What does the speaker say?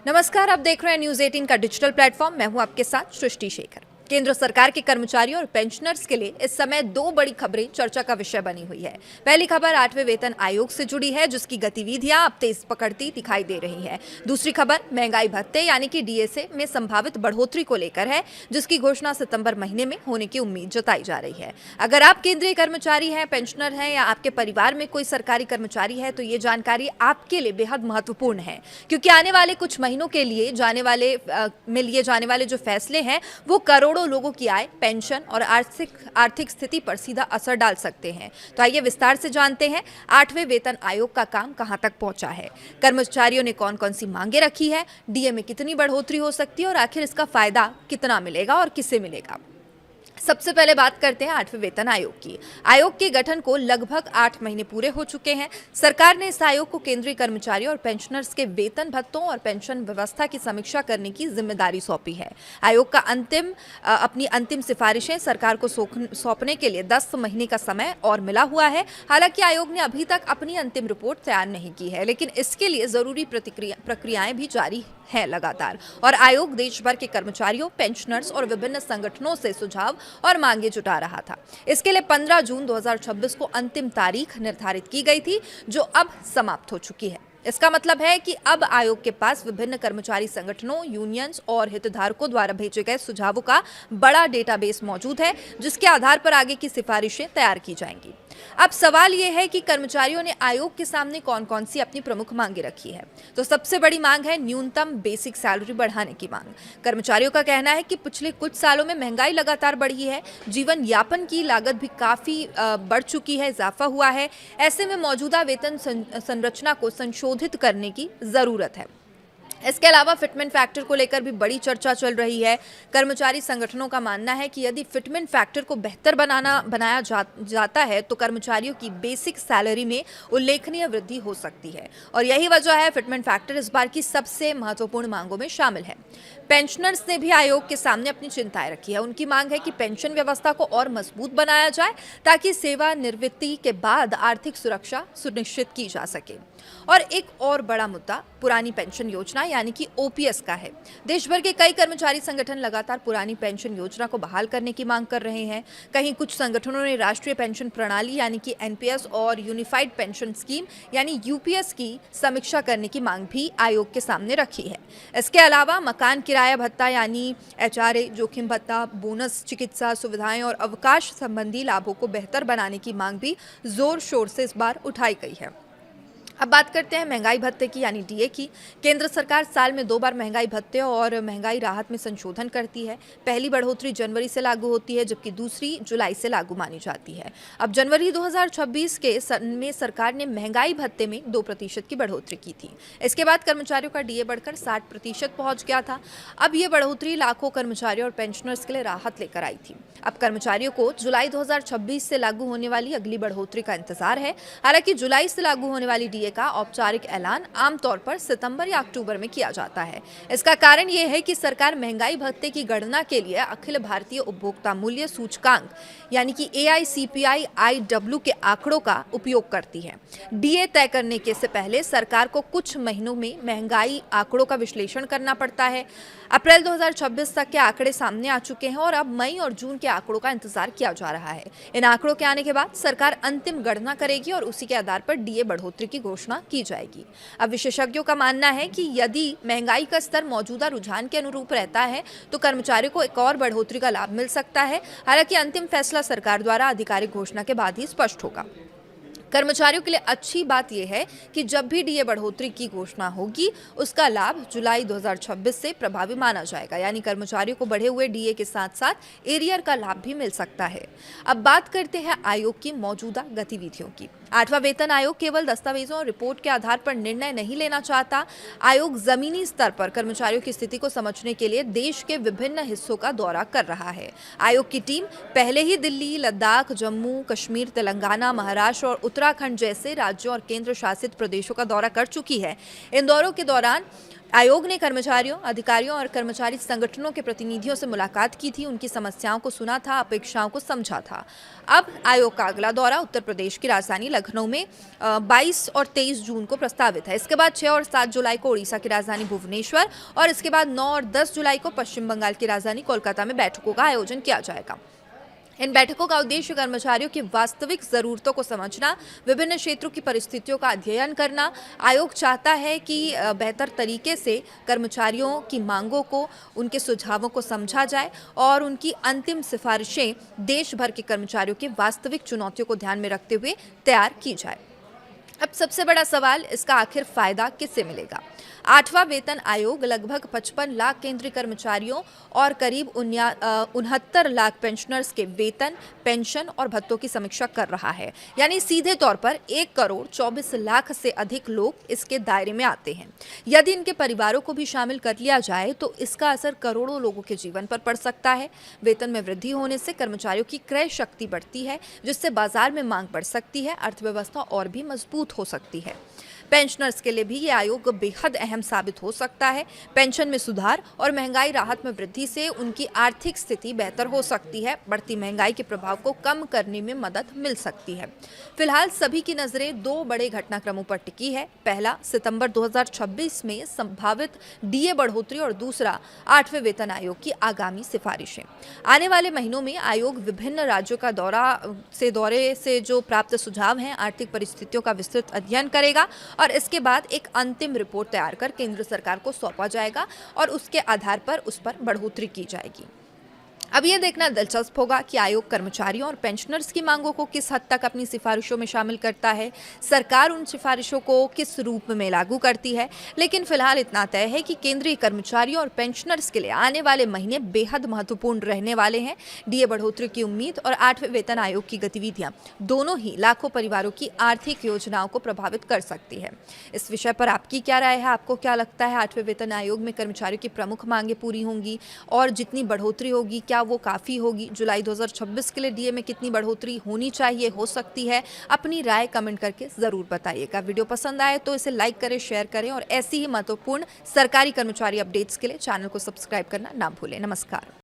नमस्कार, आप देख रहे हैं न्यूज 18 का डिजिटल प्लेटफॉर्म। मैं हूं आपके साथ सृष्टि शेखर। केंद्र सरकार के कर्मचारियों और पेंशनर्स के लिए इस समय दो बड़ी खबरें चर्चा का विषय बनी हुई है। पहली खबर 8वें वेतन आयोग से जुड़ी है, जिसकी गतिविधियां अब तेज पकड़ती दिखाई दे रही है। दूसरी खबर महंगाई भत्ते यानी कि डीएसए में संभावित बढ़ोतरी को लेकर है, जिसकी घोषणा सितंबर महीने में होने की उम्मीद जताई जा रही है। अगर आप केंद्रीय कर्मचारी हैं, पेंशनर हैं या आपके परिवार में कोई सरकारी कर्मचारी है, तो ये जानकारी आपके लिए बेहद महत्वपूर्ण है, क्योंकि आने वाले कुछ महीनों के लिए लिए जाने वाले जो फैसले हैं वो करोड़ों लोगों की आय, पेंशन और आर्थिक स्थिति पर सीधा असर डाल सकते हैं। तो आइए विस्तार से जानते हैं 8वें वेतन आयोग का काम कहां तक पहुंचा है, कर्मचारियों ने कौन कौन सी मांगे रखी है, डीए में कितनी बढ़ोतरी हो सकती है और आखिर इसका फायदा कितना मिलेगा और किसे मिलेगा। सबसे पहले बात करते हैं 8वें वेतन आयोग की। आयोग के गठन को लगभग 8 महीने पूरे हो चुके हैं। सरकार ने इस आयोग को केंद्रीय कर्मचारियों और पेंशनर्स के वेतन भत्तों और पेंशन व्यवस्था की समीक्षा करने की जिम्मेदारी सौंपी है। आयोग का अपनी अंतिम सिफारिशें सरकार को सौंपने के लिए 10 महीने का समय और मिला हुआ है। हालांकि आयोग ने अभी तक अपनी अंतिम रिपोर्ट तैयार नहीं की है, लेकिन इसके लिए जरूरी प्रक्रियाएं भी जारी है लगातार। और आयोग देश भर के कर्मचारियों, पेंशनर्स और विभिन्न संगठनों से सुझाव और मांगे जुटा रहा था। इसके लिए 15 जून 2026 को अंतिम तारीख निर्धारित की गई थी, जो अब समाप्त हो चुकी है। इसका मतलब है कि अब आयोग के पास विभिन्न कर्मचारी संगठनों, यूनियंस और हितधारकों द्वारा भेजे गए सुझावों का बड़ा डेटाबेस मौजूद है, जिसके आधार पर आगे की सिफारिशें तैयार की जाएंगी। अब सवाल यह है कि कर्मचारियों ने आयोग के सामने कौन कौन सी अपनी प्रमुख मांगे रखी है। तो सबसे बड़ी मांग है न्यूनतम बेसिक सैलरी बढ़ाने की मांग। कर्मचारियों का कहना है कि पिछले कुछ सालों में महंगाई लगातार बढ़ी है, जीवन यापन की लागत भी काफी बढ़ चुकी है, इजाफा हुआ है। ऐसे में मौजूदा वेतन संरचना को संशोधित करने की जरूरत है। इसके अलावा फिटमेंट फैक्टर को लेकर भी बड़ी चर्चा चल रही है। कर्मचारी संगठनों का मानना है कि यदि फिटमेंट फैक्टर को बेहतर बनाया जाता है तो कर्मचारियों की बेसिक सैलरी में उल्लेखनीय वृद्धि हो सकती है, और यही वजह है फिटमेंट फैक्टर इस बार की सबसे महत्वपूर्ण मांगों में शामिल है। पेंशनर्स ने भी आयोग के सामने अपनी चिंताएं रखी है। उनकी मांग है कि पेंशन व्यवस्था को और मजबूत बनाया जाए, ताकि सेवानिवृत्ति के बाद आर्थिक सुरक्षा सुनिश्चित की जा सके। और एक और बड़ा मुद्दा पुरानी पेंशन योजना यानी कि ओपीएस का है। देश भर के कई कर्मचारी संगठन लगातार पुरानी पेंशन योजना को बहाल करने की मांग कर रहे हैं। कहीं कुछ संगठनों ने राष्ट्रीय पेंशन प्रणाली यानी कि एनपीएस और यूनिफाइड पेंशन स्कीम यानी यूपीएस की समीक्षा करने की मांग भी आयोग के सामने रखी है। इसके अलावा मकान किराया भत्ता यानी एचआरए, जोखिम भत्ता, बोनस, चिकित्सा सुविधाएं और अवकाश संबंधी लाभों को बेहतर बनाने की मांग भी जोर शोर से इस बार उठाई गई है। अब बात करते हैं महंगाई भत्ते की यानी डीए की। केंद्र सरकार साल में 2 बार महंगाई भत्ते और महंगाई राहत में संशोधन करती है। पहली बढ़ोतरी जनवरी से लागू होती है, जबकि दूसरी जुलाई से लागू मानी जाती है। अब जनवरी 2026 में सरकार ने महंगाई भत्ते में 2% की बढ़ोतरी की थी। इसके बाद कर्मचारियों का डीए बढ़कर 60% पहुंच गया था। अब ये बढ़ोतरी लाखों कर्मचारियों और पेंशनर्स के लिए राहत लेकर आई थी। अब कर्मचारियों को जुलाई 2026 से लागू होने वाली अगली बढ़ोतरी का इंतजार है। हालांकि जुलाई से लागू होने वाली डीए का औपचारिक ऐलान आमतौर पर सितंबर या अक्टूबर में किया जाता है। इसका कारण यह है कि सरकार महंगाई भत्ते की गणना के लिए अखिल भारतीय उपभोक्ता मूल्य सूचकांक यानी कि AICPI-IW के आंकड़ों का उपयोग करती है। डीए तय करने के से पहले सरकार को कुछ महीनों में महंगाई आंकड़ों का विश्लेषण करना पड़ता है। अप्रैल 2026 तक के आंकड़े सामने आ चुके हैं और अब मई और जून के आंकड़ों का इंतजार किया जा रहा है। इन आंकड़ों के आने के बाद सरकार अंतिम गणना करेगी और उसी के आधार पर डीए बढ़ोतरी की घोषणा की जाएगी। अब विशेषज्ञों का मानना है कि यदि महंगाई का स्तर मौजूदा रुझान के अनुरूप रहता है तो कर्मचारियों को एक और बढ़ोतरी का लाभ मिल सकता है। हालांकि अंतिम फैसला सरकार द्वारा आधिकारिक घोषणा के बाद ही स्पष्ट होगा। कर्मचारियों के लिए अच्छी बात यह है कि जब भी डीए बढ़ोतरी की घोषणा होगी, उसका लाभ जुलाई 2026 से प्रभावी माना जाएगा, यानी कर्मचारियों को बढ़े हुए डीए के साथ साथ एरियर का लाभ भी मिल सकता है। अब बात करते हैं आयोग की मौजूदा गतिविधियों की। 8वां वेतन आयोग केवल दस्तावेजों और रिपोर्ट के आधार पर निर्णय नहीं लेना चाहता। आयोग जमीनी स्तर पर कर्मचारियों की स्थिति को समझने के लिए देश के विभिन्न हिस्सों का दौरा कर रहा है। आयोग की टीम पहले ही दिल्ली, लद्दाख, जम्मू कश्मीर, तेलंगाना, महाराष्ट्र और उत्तराखंड जैसे राज्यों और केंद्र शासित प्रदेशों का दौरा कर चुकी है। इन दौरों के दौरान आयोग ने कर्मचारियों, अधिकारियों और कर्मचारी संगठनों के प्रतिनिधियों से मुलाकात की थी, उनकी समस्याओं को सुना था, अपेक्षाओं को समझा था। अब आयोग का अगला दौरा उत्तर प्रदेश की राजधानी लखनऊ में 22 और 23 जून को प्रस्तावित है। इसके बाद 6 और 7 जुलाई को उड़ीसा की राजधानी भुवनेश्वर और इसके बाद 9 और 10 जुलाई को पश्चिम बंगाल की राजधानी कोलकाता में बैठकों का आयोजन किया जाएगा। इन बैठकों का उद्देश्य कर्मचारियों की वास्तविक जरूरतों को समझना, विभिन्न क्षेत्रों की परिस्थितियों का अध्ययन करना। आयोग चाहता है कि बेहतर तरीके से कर्मचारियों की मांगों को, उनके सुझावों को समझा जाए और उनकी अंतिम सिफारिशें देश भर के कर्मचारियों की वास्तविक चुनौतियों को ध्यान में रखते हुए तैयार की जाए। अब सबसे बड़ा सवाल, इसका आखिर फायदा किससे मिलेगा? 8वां वेतन आयोग लगभग 55 लाख केंद्रीय कर्मचारियों और करीब 69 लाख पेंशनर्स के वेतन, पेंशन और भत्तों की समीक्षा कर रहा है। यानी सीधे तौर पर 1 करोड़ 24 लाख से अधिक लोग इसके दायरे में आते हैं। यदि इनके परिवारों को भी शामिल कर लिया जाए तो इसका असर करोड़ों लोगों के जीवन पर पड़ सकता है। वेतन में वृद्धि होने से कर्मचारियों की क्रय शक्ति बढ़ती है, जिससे बाजार में मांग बढ़ सकती है, अर्थव्यवस्था और भी मजबूत हो सकती है। पेंशनर्स के लिए भी ये आयोग बेहद अहम साबित हो सकता है। पेंशन में सुधार और महंगाई राहत में वृद्धि से उनकी आर्थिक स्थिति बेहतर हो सकती है। बढ़ती महंगाई के प्रभाव को कम करने में मदद मिल सकती है। फिलहाल सभी की नजरें 2 बड़े घटनाक्रमों पर टिकी है। पहला, सितंबर 2026 में संभावित डीए बढ़ोतरी और दूसरा 8वें वेतन आयोग की आगामी सिफारिशें। आने वाले महीनों में आयोग विभिन्न राज्यों का दौरे से जो प्राप्त सुझाव हैं, आर्थिक परिस्थितियों का विस्तृत अध्ययन करेगा और इसके बाद एक अंतिम रिपोर्ट तैयार कर केंद्र सरकार को सौंपा जाएगा और उसके आधार पर उस पर बढ़ोतरी की जाएगी। अब यह देखना दिलचस्प होगा कि आयोग कर्मचारियों और पेंशनर्स की मांगों को किस हद तक अपनी सिफारिशों में शामिल करता है, सरकार उन सिफारिशों को किस रूप में लागू करती है। लेकिन फिलहाल इतना तय है कि केंद्रीय कर्मचारियों और पेंशनर्स के लिए आने वाले महीने बेहद महत्वपूर्ण रहने वाले हैं। डीए बढ़ोतरी की उम्मीद और 8वें वेतन आयोग की गतिविधियां दोनों ही लाखों परिवारों की आर्थिक योजनाओं को प्रभावित कर सकती है। इस विषय पर आपकी क्या राय है? आपको क्या लगता है 8वें वेतन आयोग में कर्मचारियों की प्रमुख मांगें पूरी होंगी और जितनी बढ़ोतरी होगी क्या वो काफ़ी होगी? जुलाई 2026 के लिए डीए में कितनी बढ़ोतरी होनी चाहिए, हो सकती है? अपनी राय कमेंट करके ज़रूर बताइएगा। वीडियो पसंद आए तो इसे लाइक करें, शेयर करें और ऐसी ही महत्वपूर्ण सरकारी कर्मचारी अपडेट्स के लिए चैनल को सब्सक्राइब करना ना भूलें। नमस्कार।